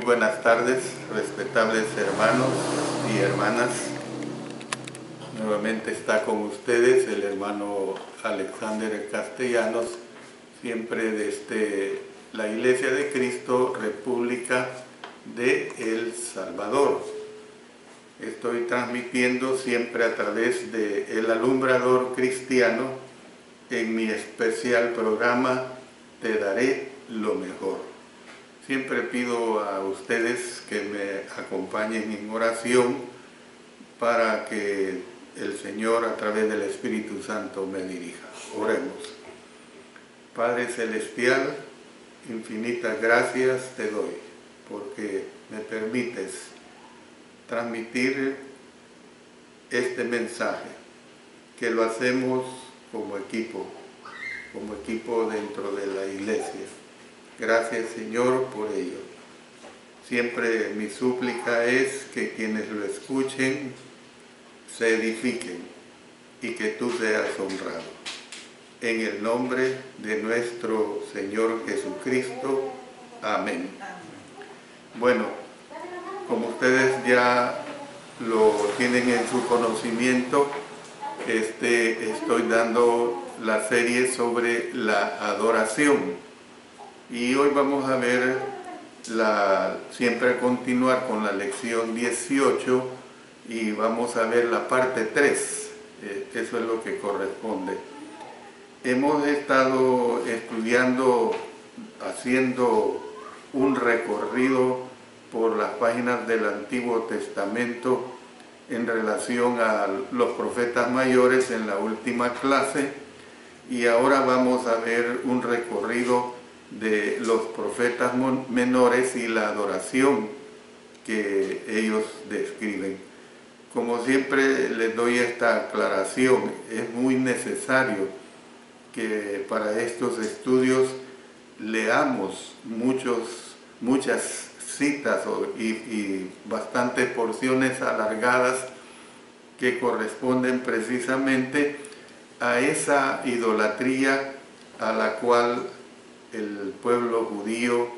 buenas tardes, respetables hermanos y hermanas. Nuevamente está con ustedes el hermano Alexander Castellanos, siempre desde la Iglesia de Cristo, República de El Salvador. Estoy transmitiendo siempre a través de El Alumbrador Cristiano en mi especial programa Te Daré lo Mejor. Siempre pido a ustedes que me acompañen en oración para que el Señor a través del Espíritu Santo me dirija. Oremos. Padre Celestial, infinitas gracias te doy porque me permites transmitir este mensaje, que lo hacemos como equipo dentro de la iglesia. Gracias, Señor, por ello. Siempre mi súplica es que quienes lo escuchen se edifiquen y que tú seas honrado. En el nombre de nuestro Señor Jesucristo. Amén. Bueno, como ustedes ya lo tienen en su conocimiento, estoy dando la serie sobre la adoración. Y hoy vamos a ver, siempre continuar con la lección 18 y vamos a ver la parte 3, eso es lo que corresponde. Hemos estado estudiando, haciendo un recorrido por las páginas del Antiguo Testamento en relación a los profetas mayores en la última clase, y ahora vamos a ver un recorrido de los profetas menores y la adoración que ellos describen. Como siempre les doy esta aclaración, es muy necesario que para estos estudios leamos muchas citas y bastantes porciones alargadas que corresponden precisamente a esa idolatría a la cual el pueblo judío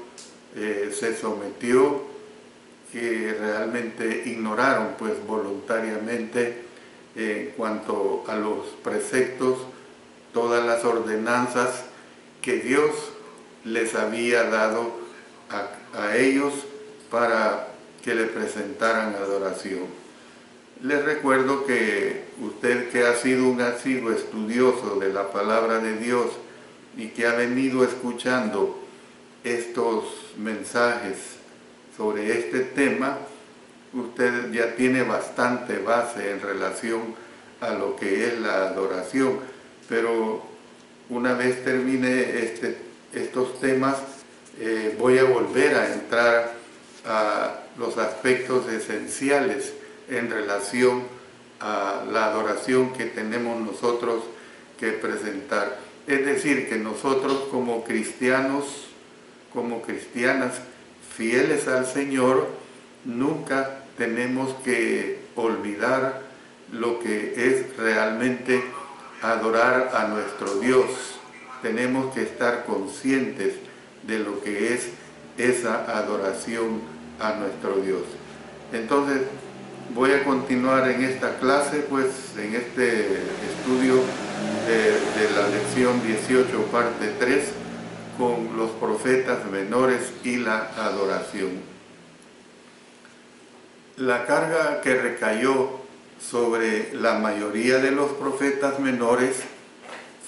se sometió, que realmente ignoraron pues voluntariamente en cuanto a los preceptos, todas las ordenanzas que Dios les había dado a ellos para que le presentaran adoración. Les recuerdo que usted, que ha sido un asiduo estudioso de la palabra de Dios y que ha venido escuchando estos mensajes sobre este tema, usted ya tiene bastante base en relación a lo que es la adoración. Pero una vez termine estos temas, voy a volver a entrar a los aspectos esenciales en relación a la adoración que tenemos nosotros que presentar. Es decir, que nosotros como cristianos, como cristianas fieles al Señor, nunca tenemos que olvidar lo que es realmente adorar a nuestro Dios. Tenemos que estar conscientes de lo que es esa adoración a nuestro Dios. Entonces, voy a continuar en esta clase, pues en este estudio de la lección 18, parte 3, con los profetas menores y la adoración. La carga que recayó sobre la mayoría de los profetas menores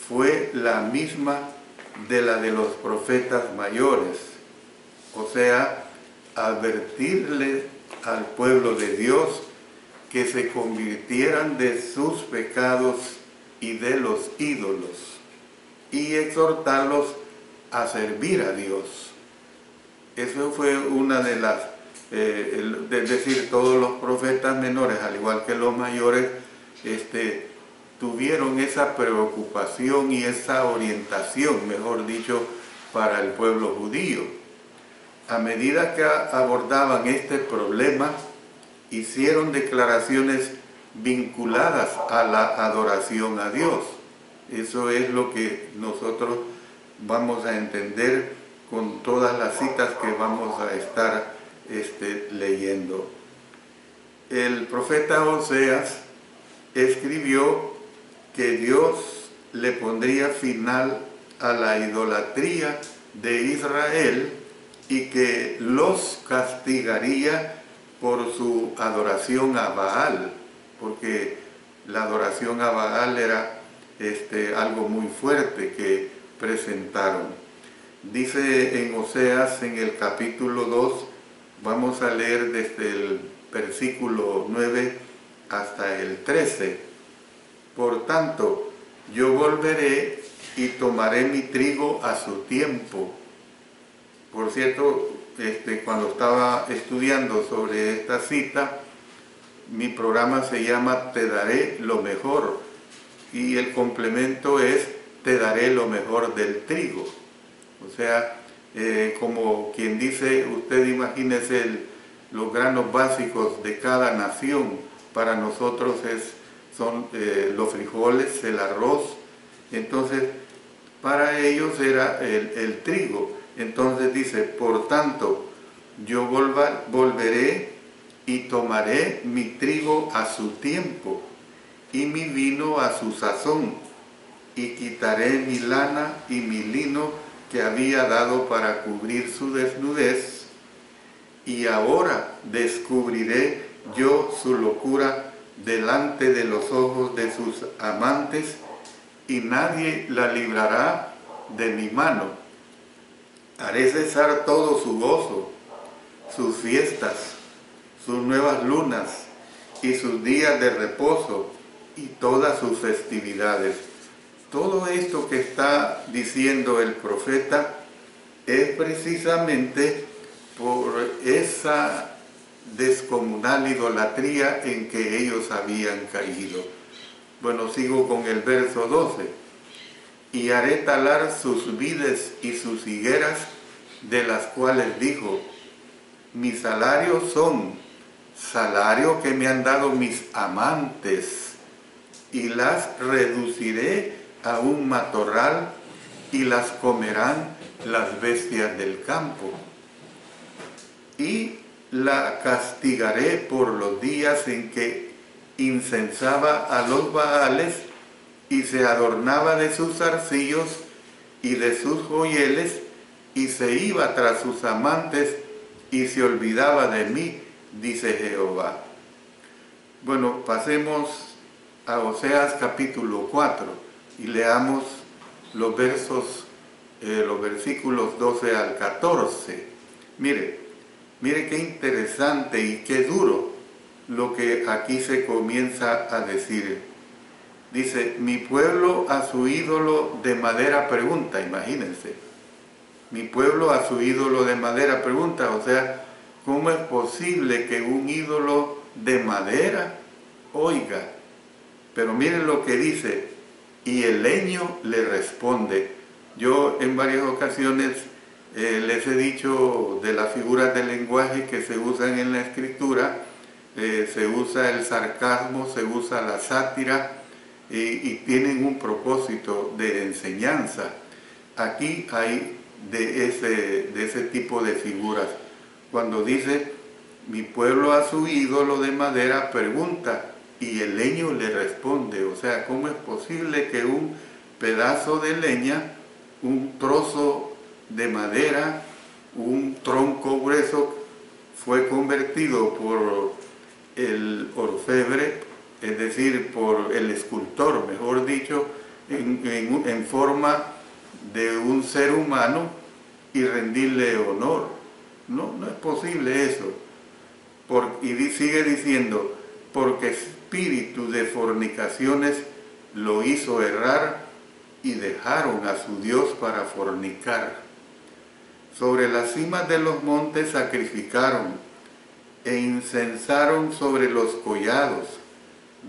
fue la misma de la de los profetas mayores, o sea, advertirle al pueblo de Dios que se convirtieran de sus pecados y de los ídolos, y exhortarlos a servir a Dios. Eso fue una de las, es decir, todos los profetas menores, al igual que los mayores, tuvieron esa preocupación y esa orientación, mejor dicho, para el pueblo judío. A medida que abordaban este problema, hicieron declaraciones vinculadas a la adoración a Dios. Eso es lo que nosotros vamos a entender con todas las citas que vamos a estar leyendo. El profeta Oseas escribió que Dios le pondría final a la idolatría de Israel y que los castigaría por su adoración a Baal, porque la adoración a Baal era algo muy fuerte que presentaron. Dice en Oseas, en el capítulo 2, vamos a leer desde el versículo 9 hasta el 13. Por tanto, yo volveré y tomaré mi trigo a su tiempo. Por cierto, cuando estaba estudiando sobre esta cita, mi programa se llama Te daré lo mejor, y el complemento es Te daré lo mejor del trigo. O sea, como quien dice, usted imagínese los granos básicos de cada nación. Para nosotros son los frijoles, el arroz. Entonces, para ellos era el trigo. Entonces dice, por tanto, yo volveré y tomaré mi trigo a su tiempo y mi vino a su sazón, y quitaré mi lana y mi lino que había dado para cubrir su desnudez, y ahora descubriré yo su locura delante de los ojos de sus amantes, y nadie la librará de mi mano. Haré cesar todo su gozo, sus fiestas, sus nuevas lunas y sus días de reposo y todas sus festividades. Todo esto que está diciendo el profeta es precisamente por esa descomunal idolatría en que ellos habían caído. Bueno, sigo con el verso 12. Y haré talar sus vides y sus higueras, de las cuales dijo, mi salario son salario que me han dado mis amantes, y las reduciré a un matorral, y las comerán las bestias del campo. Y la castigaré por los días en que incensaba a los Baales y se adornaba de sus zarcillos y de sus joyeles, y se iba tras sus amantes y se olvidaba de mí, dice Jehová. Bueno, pasemos a Oseas capítulo 4 y leamos los versículos 12 al 14. Mire qué interesante y qué duro lo que aquí se comienza a decir. Dice, mi pueblo a su ídolo de madera pregunta, imagínense. Mi pueblo a su ídolo de madera pregunta, o sea, ¿cómo es posible que un ídolo de madera oiga? Pero miren lo que dice, y el leño le responde. Yo en varias ocasiones les he dicho de las figuras del lenguaje que se usan en la escritura, se usa el sarcasmo, se usa la sátira, y tienen un propósito de enseñanza. Aquí hay de ese tipo de figuras. Cuando dice, mi pueblo a su ídolo de madera pregunta, y el leño le responde. O sea, ¿cómo es posible que un pedazo de leña, un trozo de madera, un tronco grueso, fue convertido por el orfebre, es decir, por el escultor, mejor dicho, en forma de un ser humano, y rendirle honor? No es posible eso. Y sigue diciendo, porque espíritu de fornicaciones lo hizo errar, y dejaron a su Dios para fornicar. Sobre las cimas de los montes sacrificaron, e incensaron sobre los collados,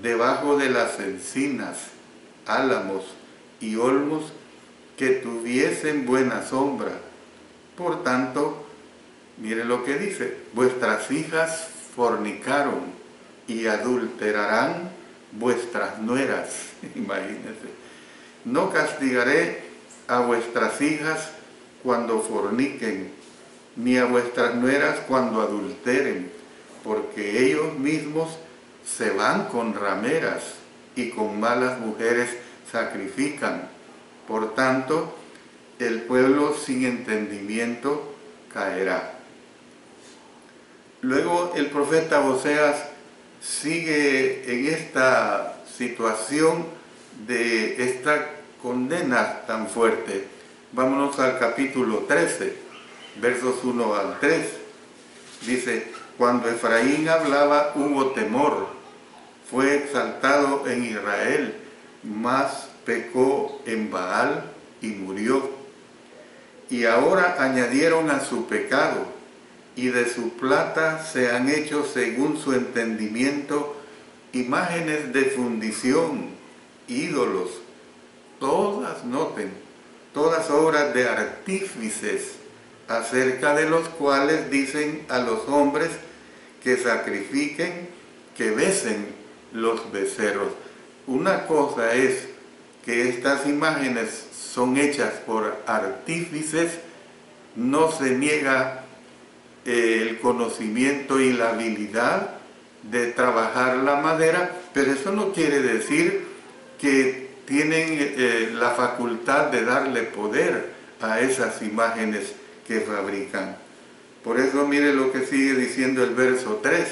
debajo de las encinas, álamos y olmos que tuviesen buena sombra. Por tanto, mire lo que dice, vuestras hijas fornicaron y adulterarán vuestras nueras. Imagínense. No castigaré a vuestras hijas cuando forniquen, ni a vuestras nueras cuando adulteren, porque ellos mismos se van con rameras y con malas mujeres sacrifican. Por tanto, el pueblo sin entendimiento caerá. Luego el profeta Oseas sigue en esta situación de esta condena tan fuerte. Vámonos al capítulo 13, versos 1 al 3. Dice: cuando Efraín hablaba hubo temor, fue exaltado en Israel, mas pecó en Baal y murió. Y ahora añadieron a su pecado, y de su plata se han hecho según su entendimiento imágenes de fundición, ídolos, todas, noten, todas obras de artífices, acerca de los cuales dicen a los hombres que sacrifiquen, que besen los becerros. Una cosa es que estas imágenes son hechas por artífices, no se niega el conocimiento y la habilidad de trabajar la madera, pero eso no quiere decir que tienen la facultad de darle poder a esas imágenes que fabrican. Por eso mire lo que sigue diciendo el verso 3.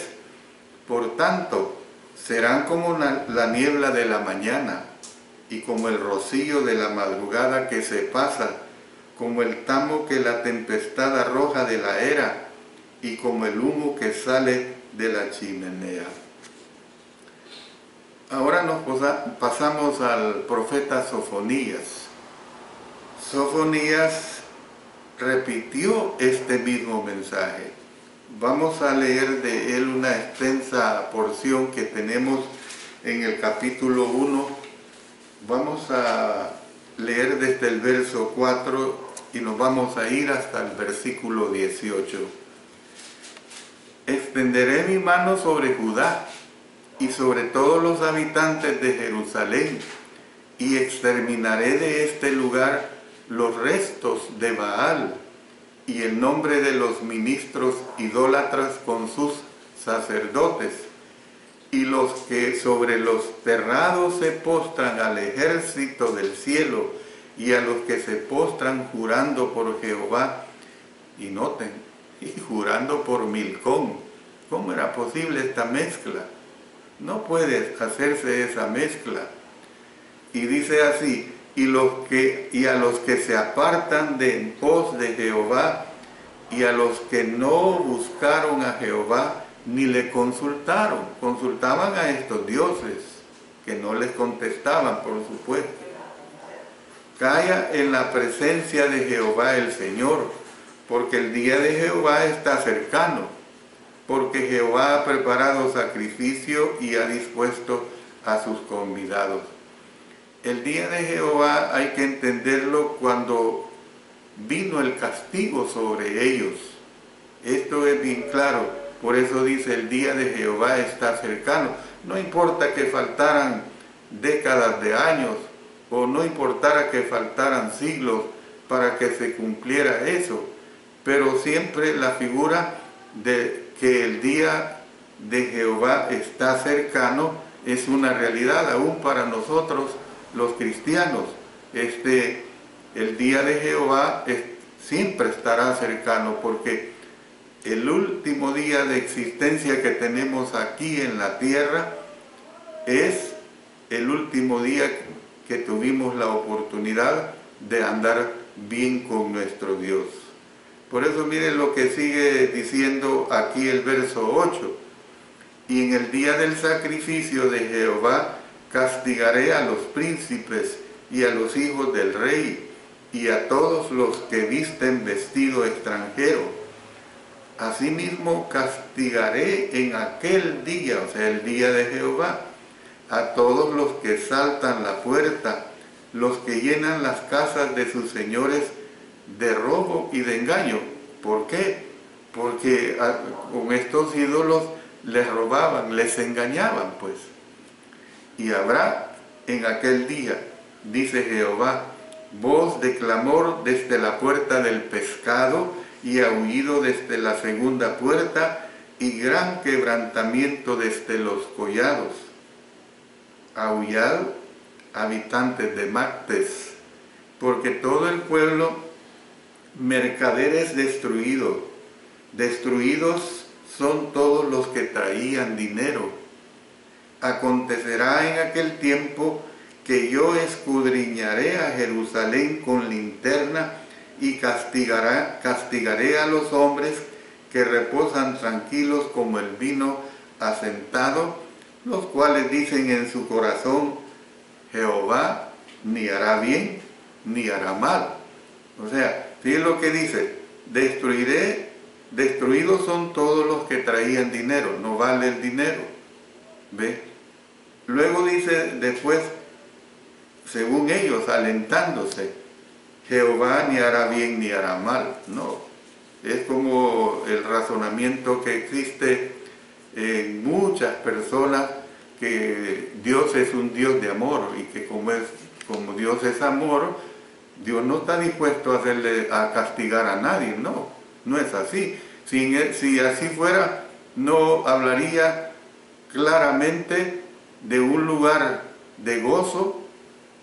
Por tanto, serán como la niebla de la mañana y como el rocío de la madrugada que se pasa, como el tamo que la tempestad arroja de la era y como el humo que sale de la chimenea. Ahora nos pasamos al profeta Sofonías. Sofonías repitió este mismo mensaje. Vamos a leer de él una extensa porción que tenemos en el capítulo 1. Vamos a leer desde el verso 4 y nos vamos a ir hasta el versículo 18. Extenderé mi mano sobre Judá y sobre todos los habitantes de Jerusalén, y exterminaré de este lugar los restos de Baal y el nombre de los ministros idólatras con sus sacerdotes, y los que sobre los terrados se postran al ejército del cielo, y a los que se postran jurando por Jehová, y noten, y jurando por Milcom. ¿Cómo era posible esta mezcla? No puede hacerse esa mezcla. Y dice así: y a los que se apartan de en pos de Jehová, y a los que no buscaron a Jehová ni le consultaron. Consultaban a estos dioses que no les contestaban, por supuesto. Calla en la presencia de Jehová el Señor, porque el día de Jehová está cercano, porque Jehová ha preparado sacrificio y ha dispuesto a sus convidados. El día de Jehová hay que entenderlo cuando vino el castigo sobre ellos. Esto es bien claro, por eso dice: el día de Jehová está cercano. No importa que faltaran décadas de años, o no importara que faltaran siglos para que se cumpliera eso, pero siempre la figura de que el día de Jehová está cercano es una realidad aún para nosotros los cristianos. El día de Jehová siempre estará cercano, porque el último día de existencia que tenemos aquí en la tierra es el último día que tuvimos la oportunidad de andar bien con nuestro Dios. Por eso miren lo que sigue diciendo aquí el verso 8. Y en el día del sacrificio de Jehová castigaré a los príncipes y a los hijos del rey y a todos los que visten vestido extranjero. Asimismo castigaré en aquel día, o sea, el día de Jehová, a todos los que saltan la puerta, los que llenan las casas de sus señores de robo y de engaño. ¿Por qué? Porque con estos ídolos les robaban, les engañaban, pues. Y habrá en aquel día, dice Jehová, voz de clamor desde la puerta del pescado y aullido desde la segunda puerta, y gran quebrantamiento desde los collados. Aullad, habitantes de Mactes, porque todo el pueblo, mercaderes destruidos. Destruidos son todos los que traían dinero. Acontecerá en aquel tiempo que yo escudriñaré a Jerusalén con linterna y castigaré a los hombres que reposan tranquilos como el vino asentado, los cuales dicen en su corazón, Jehová ni hará bien ni hará mal. O sea, fíjense lo que dice, destruidos son todos los que traían dinero, no vale el dinero. ¿Ve? Luego dice después, según ellos, alentándose, Jehová ni hará bien ni hará mal. No, es como el razonamiento que existe en muchas personas, que Dios es un Dios de amor y que como Dios es amor, Dios no está dispuesto a castigar a nadie. No, no es así. Si así fuera, no hablaría claramente de un lugar de gozo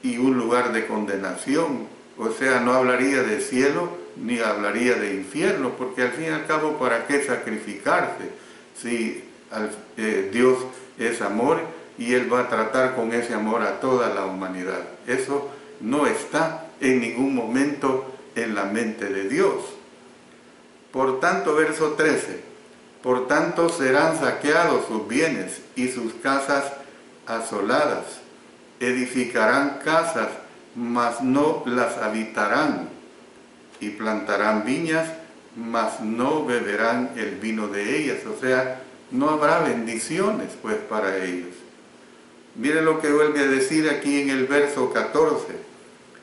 y un lugar de condenación. O sea, no hablaría de cielo ni hablaría de infierno, porque al fin y al cabo, ¿para qué sacrificarse? Si Dios es amor y Él va a tratar con ese amor a toda la humanidad. Eso no está en ningún momento en la mente de Dios. Por tanto, verso 13, por tanto serán saqueados sus bienes y sus casas asoladas. Edificarán casas, mas no las habitarán, y plantarán viñas, mas no beberán el vino de ellas. O sea, no habrá bendiciones pues para ellos. Miren lo que vuelve a decir aquí en el verso 14.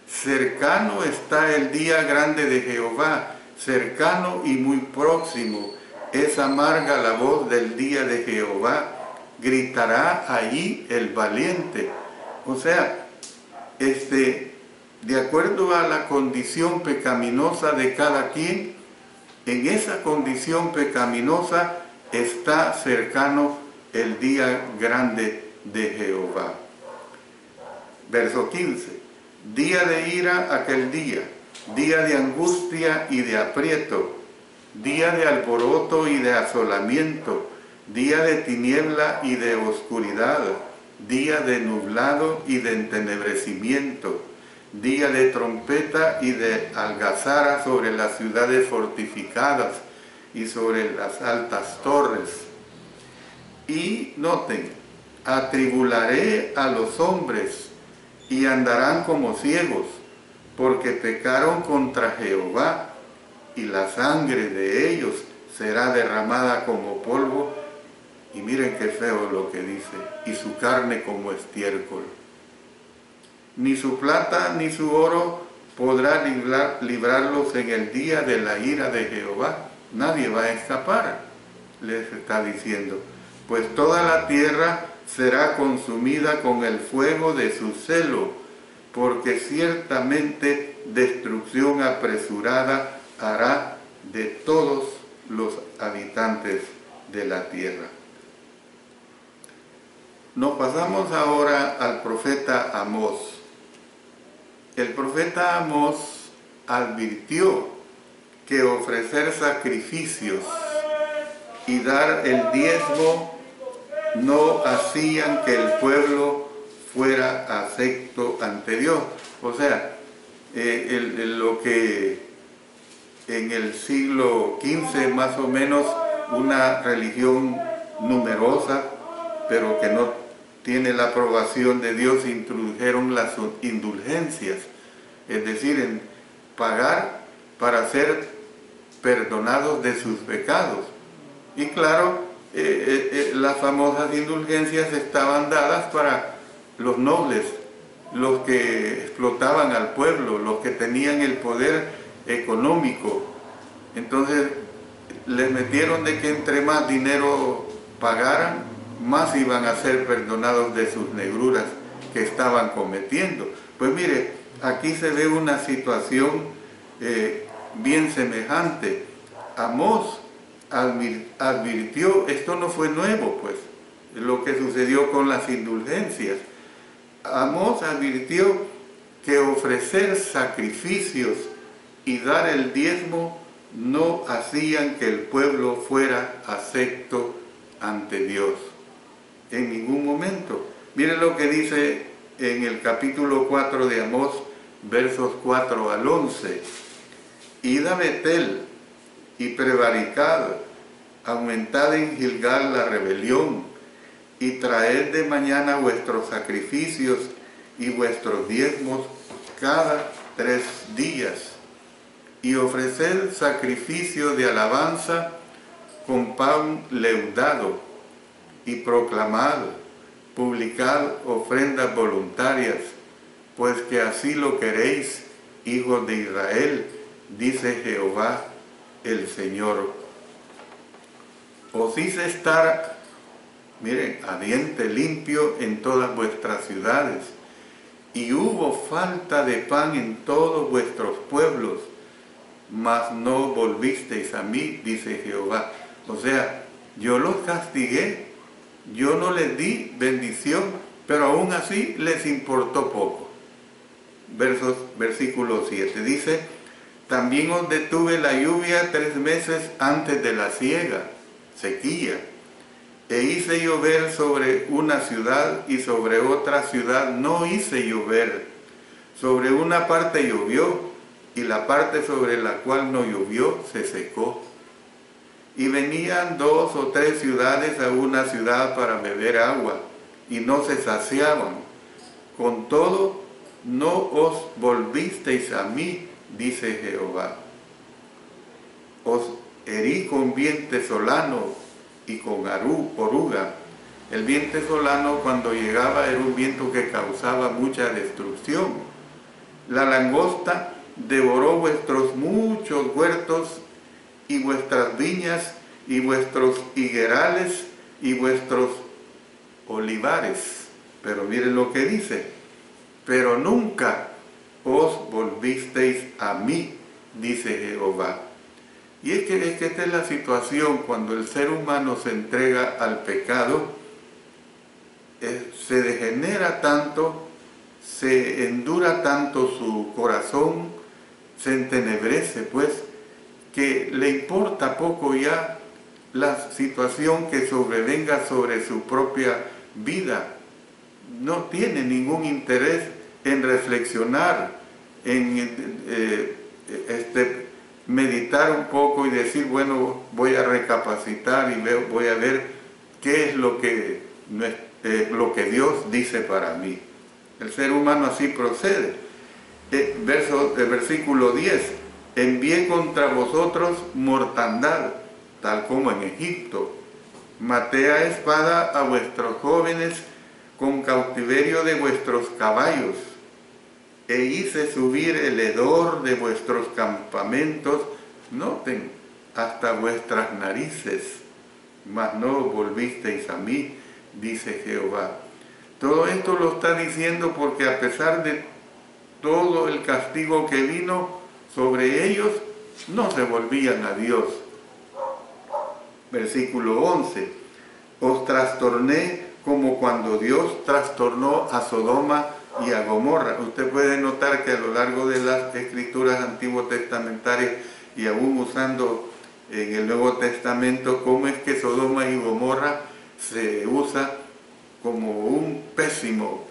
Cercano está el día grande de Jehová, cercano y muy próximo. Es amarga la voz del día de Jehová, gritará allí el valiente. O sea, de acuerdo a la condición pecaminosa de cada quien, en esa condición pecaminosa está cercano el día grande de Jehová. Verso 15. Día de ira aquel día, día de angustia y de aprieto, día de alboroto y de asolamiento, día de tiniebla y de oscuridad, día de nublado y de entenebrecimiento, día de trompeta y de algazara sobre las ciudades fortificadas y sobre las altas torres. Y noten, atribularé a los hombres y andarán como ciegos, porque pecaron contra Jehová, y la sangre de ellos será derramada como polvo. Y miren qué feo lo que dice, y su carne como estiércol. Ni su plata ni su oro podrá librarlos en el día de la ira de Jehová. Nadie va a escapar, les está diciendo. Pues toda la tierra será consumida con el fuego de su celo, porque ciertamente destrucción apresurada hará de todos los habitantes de la tierra. Nos pasamos ahora al profeta Amós. El profeta Amós advirtió que ofrecer sacrificios y dar el diezmo no hacían que el pueblo fuera acepto ante Dios. O sea, lo que en el siglo XV más o menos, una religión numerosa, pero que no tiene la aprobación de Dios, introdujeron las indulgencias, es decir, en pagar para ser perdonados de sus pecados. Y claro, las famosas indulgencias estaban dadas para los nobles, los que explotaban al pueblo, los que tenían el poder económico. Entonces les metieron de que entre más dinero pagaran, más iban a ser perdonados de sus negruras que estaban cometiendo. Pues mire, aquí se ve una situación bien semejante. Amós advirtió, esto no fue nuevo, pues, lo que sucedió con las indulgencias. Amós advirtió que ofrecer sacrificios y dar el diezmo no hacían que el pueblo fuera acepto ante Dios. En ningún momento. Miren lo que dice en el capítulo 4 de Amós, versos 4 al 11. Id a Betel y prevaricad, aumentad en Gilgal la rebelión, y traed de mañana vuestros sacrificios y vuestros diezmos cada 3 días, y ofreced sacrificio de alabanza con pan leudado, y proclamad, publicad ofrendas voluntarias, pues que así lo queréis, hijos de Israel, dice Jehová el Señor. Os hice estar, miren, a diente limpio en todas vuestras ciudades, y hubo falta de pan en todos vuestros pueblos, mas no volvisteis a mí, dice Jehová. O sea, yo los castigué, yo no les di bendición, pero aún así les importó poco. Versículo 7 dice: también os detuve la lluvia 3 meses antes de la siega, sequía, e hice llover sobre una ciudad y sobre otra ciudad no hice llover. Sobre una parte llovió, y la parte sobre la cual no llovió se secó. Y venían 2 o 3 ciudades a una ciudad para beber agua, y no se saciaban. Con todo, no os volvisteis a mí, dice Jehová. Os herí con viento solano y con oruga. El viento solano, cuando llegaba, era un viento que causaba mucha destrucción. La langosta devoró vuestros muchos huertos y vuestras viñas y vuestros higuerales y vuestros olivares. Pero miren lo que dice: pero nunca os volvisteis a mí, dice Jehová. Y es que esta es la situación cuando el ser humano se entrega al pecado, se degenera tanto, se endura tanto su corazón, se entenebrece, pues, que le importa poco ya la situación que sobrevenga sobre su propia vida. No tiene ningún interés en reflexionar, en meditar un poco y decir, bueno, voy a recapacitar y voy a ver qué es lo que Dios dice para mí. El ser humano así procede. Versículo 10: envié contra vosotros mortandad, tal como en Egipto. Maté a espada a vuestros jóvenes con cautiverio de vuestros caballos, e hice subir el hedor de vuestros campamentos, noten, hasta vuestras narices, mas no volvisteis a mí, dice Jehová. Todo esto lo está diciendo porque a pesar de todo el castigo que vino sobre ellos, no se volvían a Dios. Versículo 11: os trastorné como cuando Dios trastornó a Sodoma y a Gomorra. Usted puede notar que a lo largo de las escrituras antiguo testamentarias y aún usando en el Nuevo Testamento, cómo es que Sodoma y Gomorra se usa como un pésimo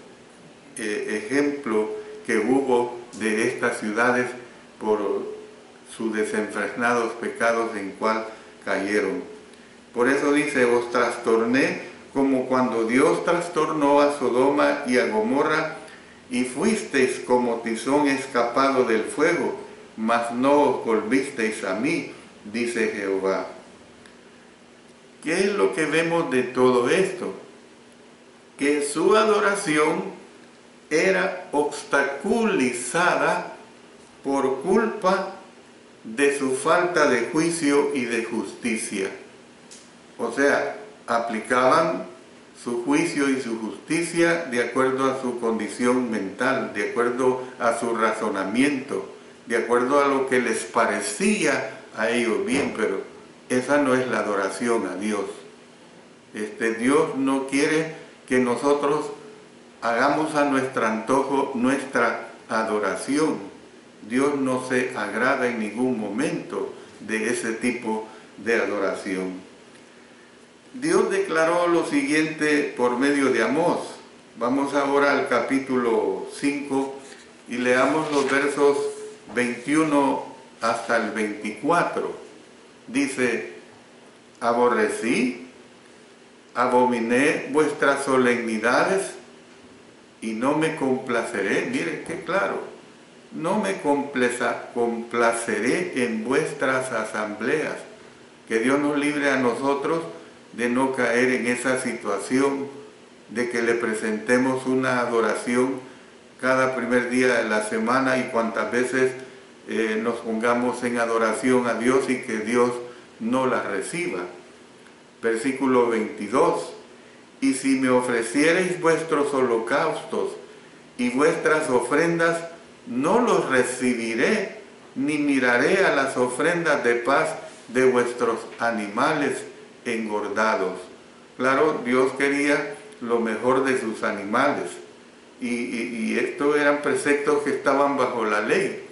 ejemplo que hubo de estas ciudades por sus desenfrenados pecados en cual cayeron. Por eso dice: os trastorné como cuando Dios trastornó a Sodoma y a Gomorra, y fuisteis como tizón escapado del fuego, mas no os volvisteis a mí, dice Jehová. ¿Qué es lo que vemos de todo esto? Que su adoración era obstaculizada por culpa de su falta de juicio y de justicia. O sea, aplicaban su juicio y su justicia de acuerdo a su condición mental, de acuerdo a su razonamiento, de acuerdo a lo que les parecía a ellos bien, pero esa no es la adoración a Dios. Dios no quiere que nosotros hagamos a nuestro antojo nuestra adoración. Dios no se agrada en ningún momento de ese tipo de adoración. Dios declaró lo siguiente por medio de Amós. Vamos ahora al capítulo 5 y leamos los versos 21 hasta el 24. Dice: aborrecí, abominé vuestras solemnidades y no me complaceré. Miren qué claro. No me complaceré en vuestras asambleas. Que Dios nos libre a nosotros de no caer en esa situación de que le presentemos una adoración cada primer día de la semana y cuantas veces nos pongamos en adoración a Dios y que Dios no la reciba. Versículo 22. Y si me ofreciereis vuestros holocaustos y vuestras ofrendas, no los recibiré, ni miraré a las ofrendas de paz de vuestros animales engordados. Claro, Dios quería lo mejor de sus animales. Y estos eran preceptos que estaban bajo la ley,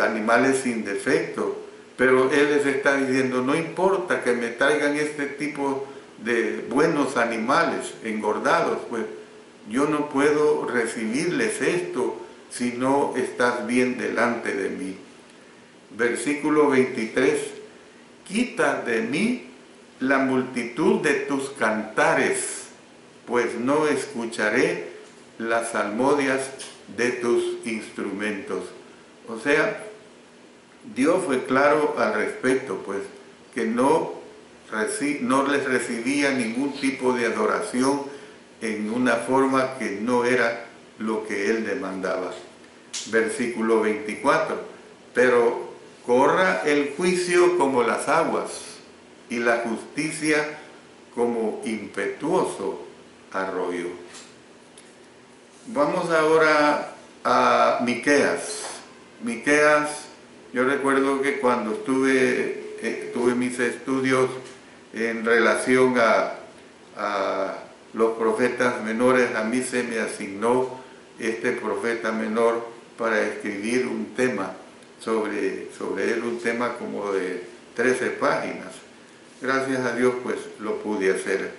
animales sin defecto. Pero Él les está diciendo, no importa que me traigan este tipo de buenos animales engordados, pues yo no puedo recibirles esto si no estás bien delante de mí. Versículo 23, quita de mí la multitud de tus cantares, pues no escucharé las salmodias de tus instrumentos. O sea, Dios fue claro al respecto, pues, que no les recibía ningún tipo de adoración en una forma que no era lo que Él demandaba. Versículo 24, pero corra el juicio como las aguas y la justicia como impetuoso arroyo. Vamos ahora a Miqueas. Miqueas, yo recuerdo que cuando tuve mis estudios en relación a los profetas menores, a mí se me asignó este profeta menor para escribir un tema sobre él, un tema como de 13 páginas. Gracias a Dios pues lo pude hacer.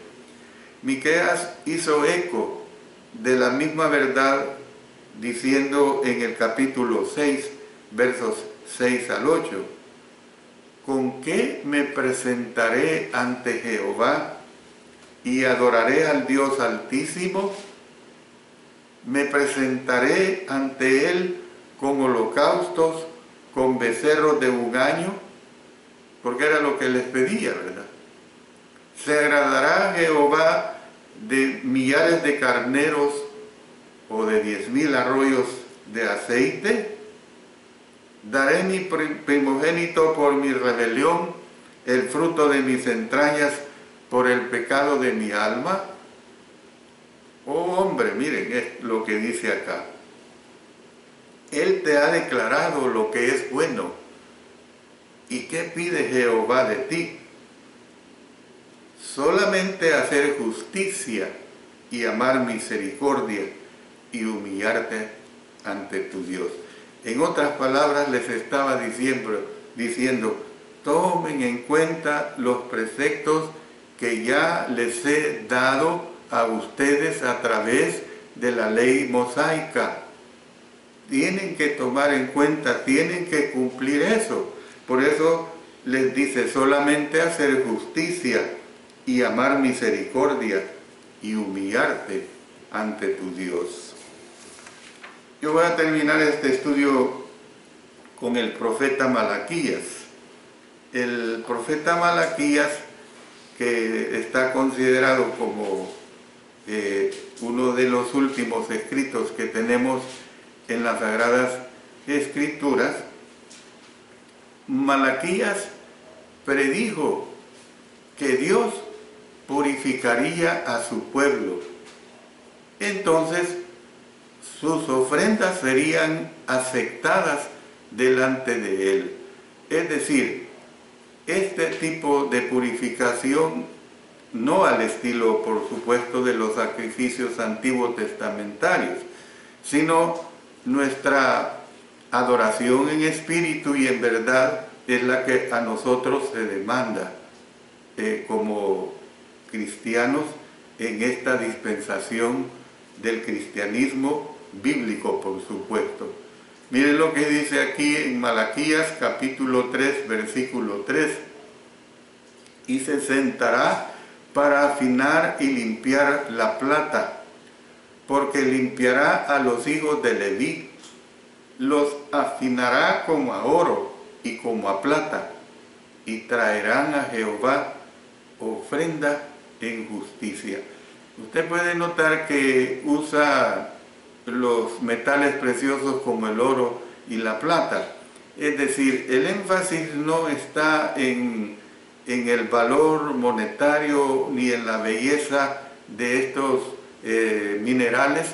Miqueas hizo eco de la misma verdad diciendo en el capítulo 6, versos 6 al 8, ¿con qué me presentaré ante Jehová y adoraré al Dios Altísimo? Me presentaré ante Él con holocaustos, con becerros de un año, porque era lo que les pedía, ¿verdad? ¿Se agradará Jehová de millares de carneros o de 10,000 arroyos de aceite? ¿Daré mi primogénito por mi rebelión, el fruto de mis entrañas por el pecado de mi alma? Oh hombre, miren es lo que dice acá. Él te ha declarado lo que es bueno. ¿Y qué pide Jehová de ti? Solamente hacer justicia y amar misericordia y humillarte ante tu Dios. En otras palabras les estaba diciendo, tomen en cuenta los preceptos que ya les he dado a ustedes a través de la ley mosaica. Tienen que tomar en cuenta, tienen que cumplir eso. Por eso les dice solamente hacer justicia y amar misericordia y humillarte ante tu Dios. Yo voy a terminar este estudio con el profeta Malaquías. El profeta Malaquías, que está considerado como uno de los últimos escritos que tenemos en las Sagradas Escrituras, Malaquías predijo que Dios purificaría a su pueblo. Entonces, sus ofrendas serían aceptadas delante de Él. Es decir, este tipo de purificación, no al estilo, por supuesto, de los sacrificios antiguos testamentarios, sino nuestra adoración en espíritu y en verdad es la que a nosotros se demanda como cristianos en esta dispensación del cristianismo bíblico, por supuesto. Miren lo que dice aquí en Malaquías capítulo 3, versículo 3. Y se sentará para afinar y limpiar la plata, porque limpiará a los hijos de Leví, los afinará como a oro y como a plata, y traerán a Jehová ofrenda en justicia. Usted puede notar que usa los metales preciosos como el oro y la plata. Es decir, el énfasis no está en el valor monetario ni en la belleza de estos minerales.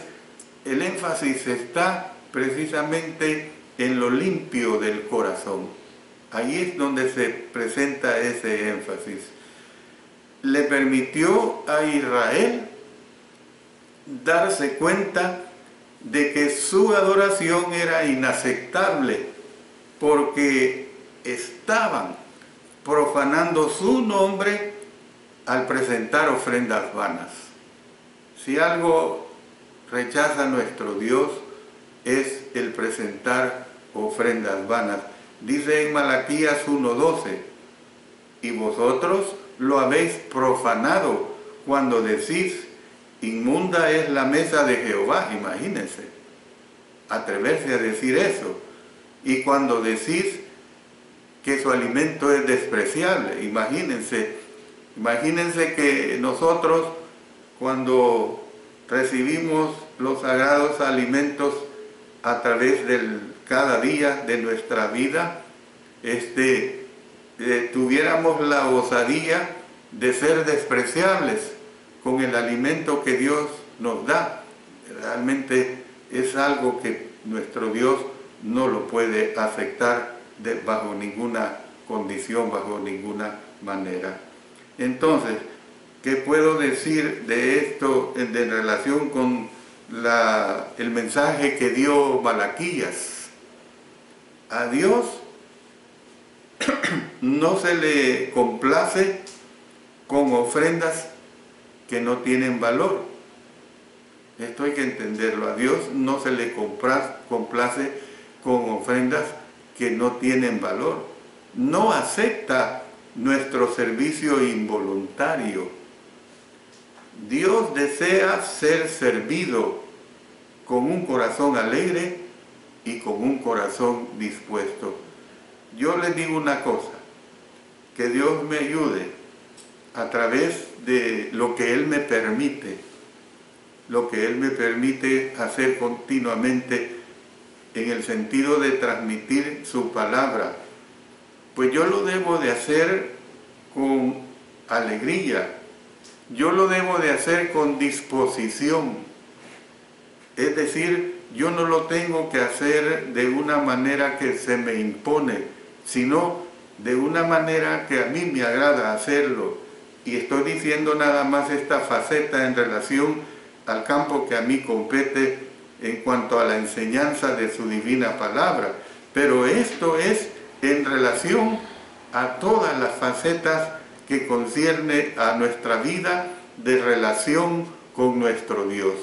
El énfasis está precisamente en lo limpio del corazón. Ahí es donde se presenta ese énfasis. Le permitió a Israel darse cuenta de que su adoración era inaceptable porque estaban profanando su nombre al presentar ofrendas vanas. Si algo rechaza nuestro Dios es el presentar ofrendas vanas. Dice en Malaquías 1:12, y vosotros lo habéis profanado cuando decís, inmunda es la mesa de Jehová. Imagínense, atreverse a decir eso. Y cuando decís que su alimento es despreciable, imagínense que nosotros cuando recibimos los sagrados alimentos a través del cada día de nuestra vida, tuviéramos la osadía de ser despreciables con el alimento que Dios nos da. Realmente es algo que nuestro Dios no lo puede aceptar bajo ninguna condición, bajo ninguna manera. Entonces, ¿qué puedo decir de esto en relación con el mensaje que dio Malaquías? A Dios no se le complace con ofrendas que no tienen valor. Esto hay que entenderlo. A Dios no se le complace con ofrendas que no tienen valor. No acepta nuestro servicio involuntario. Dios desea ser servido con un corazón alegre y con un corazón dispuesto. Yo les digo una cosa, que Dios me ayude a través de lo que Él me permite hacer continuamente en el sentido de transmitir su palabra. Pues yo lo debo de hacer con alegría, yo lo debo de hacer con disposición. Es decir, yo no lo tengo que hacer de una manera que se me impone, sino de una manera que a mí me agrada hacerlo. Y estoy diciendo nada más esta faceta en relación al campo que a mí compete en cuanto a la enseñanza de su divina palabra. Pero esto es en relación a todas las facetas que concierne a nuestra vida de relación con nuestro Dios.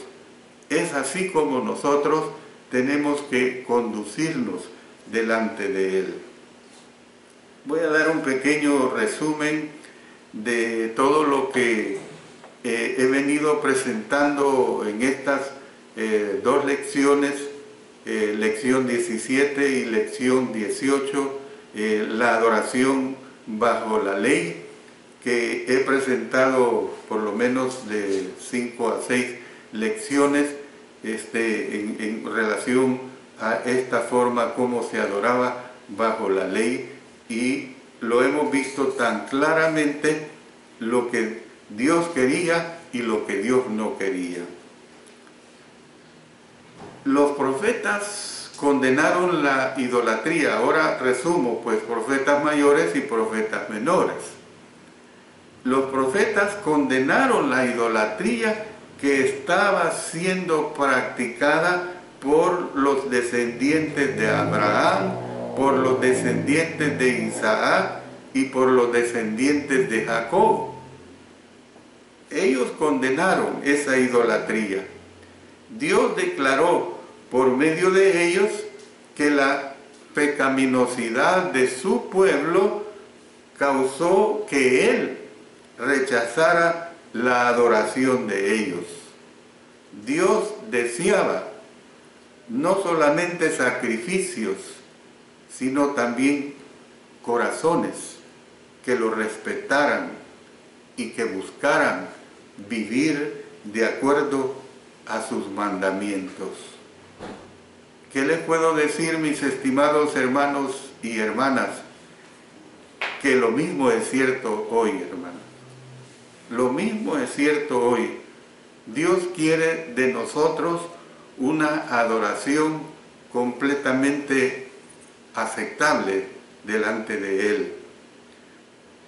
Es así como nosotros tenemos que conducirnos delante de Él. Voy a dar un pequeño resumen de todo lo que he venido presentando en estas dos lecciones, lección 17 y lección 18, la adoración bajo la ley, que he presentado por lo menos de 5 a 6 lecciones en relación a esta forma como se adoraba bajo la ley, y lo hemos visto tan claramente lo que Dios quería y lo que Dios no quería. Los profetas condenaron la idolatría. Ahora resumo, pues, profetas mayores y profetas menores. Los profetas condenaron la idolatría que estaba siendo practicada por los descendientes de Abraham, por los descendientes de Isaac y por los descendientes de Jacob. Ellos condenaron esa idolatría. Dios declaró por medio de ellos que la pecaminosidad de su pueblo causó que Él rechazara la adoración de ellos. Dios deseaba no solamente sacrificios, sino también corazones que lo respetaran y que buscaran vivir de acuerdo a sus mandamientos. ¿Qué les puedo decir, mis estimados hermanos y hermanas? Que lo mismo es cierto hoy, hermanos. Lo mismo es cierto hoy. Dios quiere de nosotros una adoración completamente aceptable delante de Él.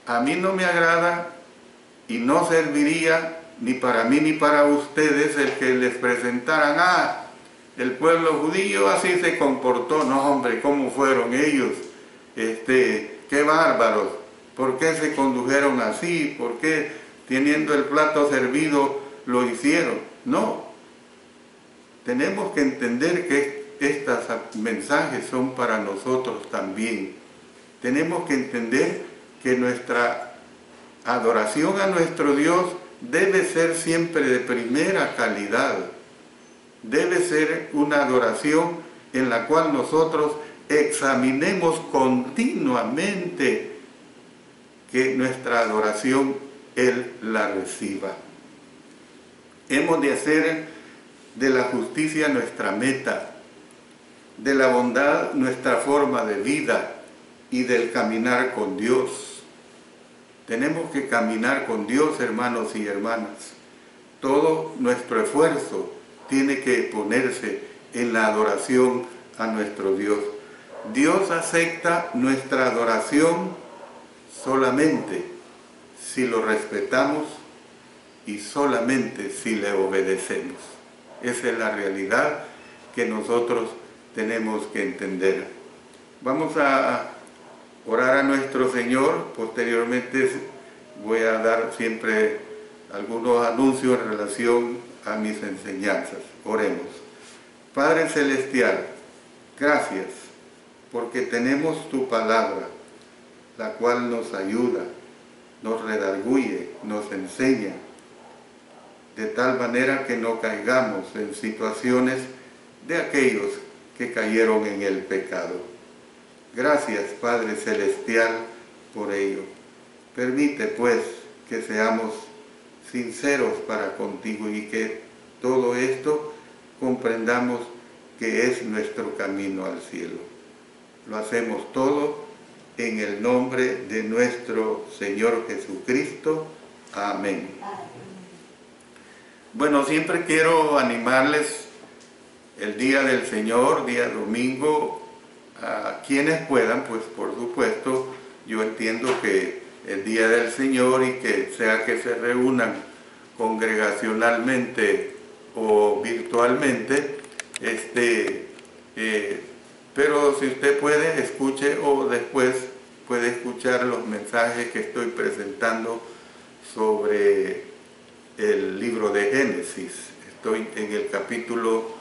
A mí no me agrada y no serviría ni para mí ni para ustedes el que les presentaran, el pueblo judío así se comportó. No, hombre, ¿cómo fueron ellos? Qué bárbaros. ¿Por qué se condujeron así? ¿Por qué teniendo el plato servido lo hicieron? No. Tenemos que entender que estos mensajes son para nosotros también. Tenemos que entender que nuestra adoración a nuestro Dios debe ser siempre de primera calidad. Debe ser una adoración en la cual nosotros examinemos continuamente que nuestra adoración Él la reciba. Hemos de hacer de la justicia nuestra meta, de la bondad nuestra forma de vida y del caminar con Dios. Tenemos que caminar con Dios, hermanos y hermanas. Todo nuestro esfuerzo tiene que ponerse en la adoración a nuestro Dios. Dios acepta nuestra adoración solamente si lo respetamos y solamente si le obedecemos. Esa es la realidad que nosotros tenemos que entender. Vamos a orar a nuestro Señor. Posteriormente voy a dar siempre algunos anuncios en relación a mis enseñanzas. Oremos. Padre Celestial, gracias porque tenemos tu palabra, la cual nos ayuda, nos redarguye, nos enseña, de tal manera que no caigamos en situaciones de aquellos que cayeron en el pecado. Gracias, Padre Celestial, por ello. Permite, pues, que seamos sinceros para contigo y que todo esto comprendamos que es nuestro camino al cielo. Lo hacemos todo en el nombre de nuestro Señor Jesucristo. Amén. Bueno, siempre quiero animarles el día del Señor, día domingo, a quienes puedan, pues por supuesto, yo entiendo que el día del Señor y que sea que se reúnan congregacionalmente o virtualmente, pero si usted puede, escuche o después puede escuchar los mensajes que estoy presentando sobre el libro de Génesis. Estoy en el capítulo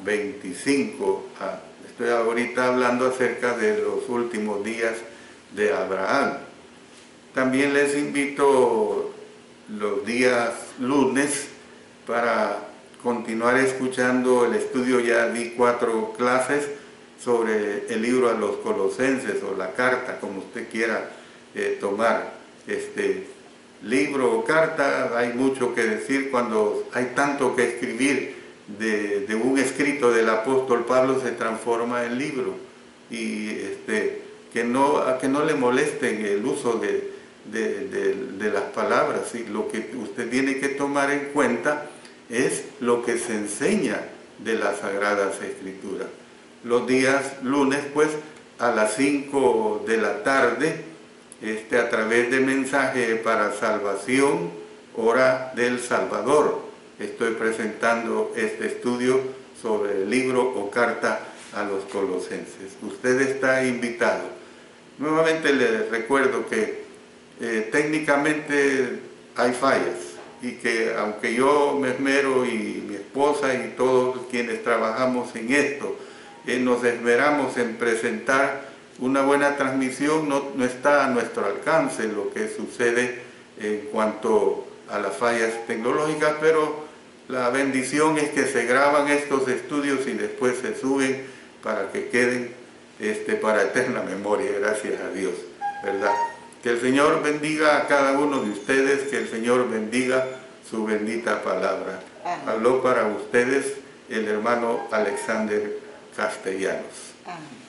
25. Estoy ahorita hablando acerca de los últimos días de Abraham. También les invito los días lunes para continuar escuchando el estudio. Ya di 4 clases sobre el libro a los Colosenses, o la carta, como usted quiera tomar. Libro o carta, hay mucho que decir cuando hay tanto que escribir. De un escrito del apóstol Pablo se transforma en libro, y que no le molesten el uso de las palabras. Y lo que usted tiene que tomar en cuenta es lo que se enseña de las Sagradas Escrituras. los días lunes, pues a las 5 de la tarde, a través de Mensaje para Salvación, Hora del Salvador. Estoy presentando este estudio sobre el libro o carta a los Colosenses. Usted está invitado. Nuevamente les recuerdo que técnicamente hay fallas y que aunque yo me esmero y mi esposa y todos quienes trabajamos en esto, nos esmeramos en presentar una buena transmisión, no está a nuestro alcance lo que sucede en cuanto a las fallas tecnológicas, pero la bendición es que se graban estos estudios y después se suben para que queden para eterna memoria, gracias a Dios, ¿verdad? Que el Señor bendiga a cada uno de ustedes, que el Señor bendiga su bendita palabra. Amén. Habló para ustedes el hermano Alexander Castellanos. Amén.